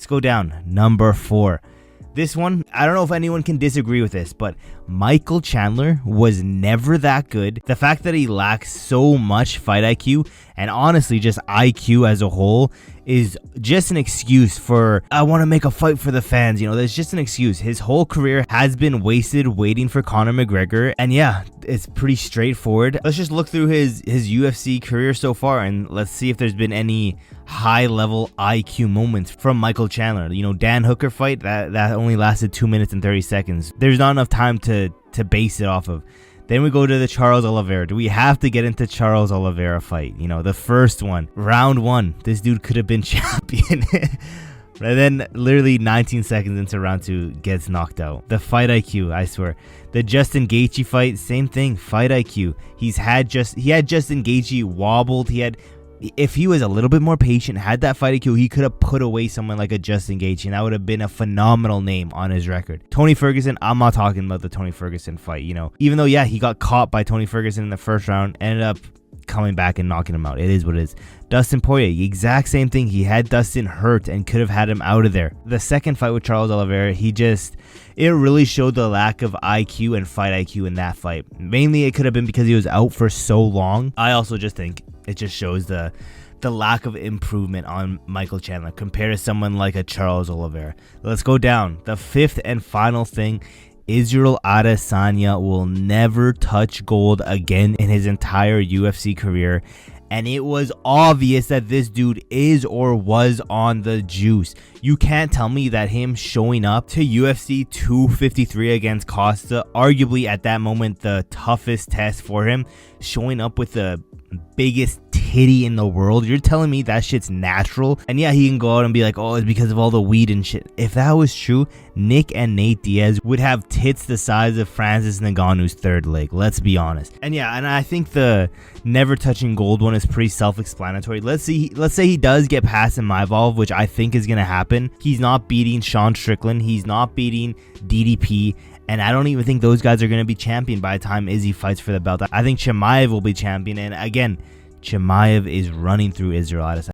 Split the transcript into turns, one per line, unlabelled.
Let's go down. Number 4. This one, I don't know if anyone can disagree with this, but Michael Chandler was never that good. The fact that he lacks so much fight IQ and honestly just IQ as a whole is just an excuse for, I want to make a fight for the fans. You know, that's just an excuse. His whole career has been wasted waiting for Conor McGregor. And yeah, it's pretty straightforward. Let's just look through his UFC career so far and let's see if there's been any high level IQ moments from Michael Chandler. You know, Dan Hooker fight, that only lasted 2 minutes and 30 seconds. There's not enough time to base it off of. Then we go to the Charles Oliveira. Do we have to get into Charles Oliveira fight? You know, the first one, round 1, this dude could have been champion. And then literally 19 seconds into round 2 gets knocked out. The fight IQ, I swear. The Justin Gaethje fight, same thing, fight IQ. He had Justin Gaethje wobbled. If he was a little bit more patient, had that fight IQ, he could have put away someone like a Justin Gaethje, and that would have been a phenomenal name on his record. Tony Ferguson, I'm not talking about the Tony Ferguson fight, you know. Even though, yeah, he got caught by Tony Ferguson in the first round, ended up coming back and knocking him out. It is what it is. Dustin Poirier, exact same thing. He had Dustin hurt and could have had him out of there. The second fight with Charles Oliveira, it really showed the lack of IQ and fight IQ in that fight. Mainly, it could have been because he was out for so long. I also just think it just shows the lack of improvement on Michael Chandler compared to someone like a Charles Oliveira. Let's go down. The 5th and final thing, Israel Adesanya will never touch gold again in his entire UFC career. And it was obvious that this dude is or was on the juice. You can't tell me that him showing up to UFC 253 against Costa, arguably at that moment the toughest test for him, showing up with the biggest titty in the world, you're telling me that shit's natural? And yeah, he can go out and be like, oh, it's because of all the weed and shit. If that was true, Nick and Nate Diaz would have tits the size of Francis Ngannou's third leg, let's be honest. And yeah, and I think the never touching gold one is pretty self-explanatory. Let's say he does get past Imavov, which I think is going to happen. He's not beating Sean Strickland, he's not beating DDP, and I don't even think those guys are going to be champion by the time Izzy fights for the belt. I think Chimaev will be champion, and again, Chimaev is running through Israel Adesanya.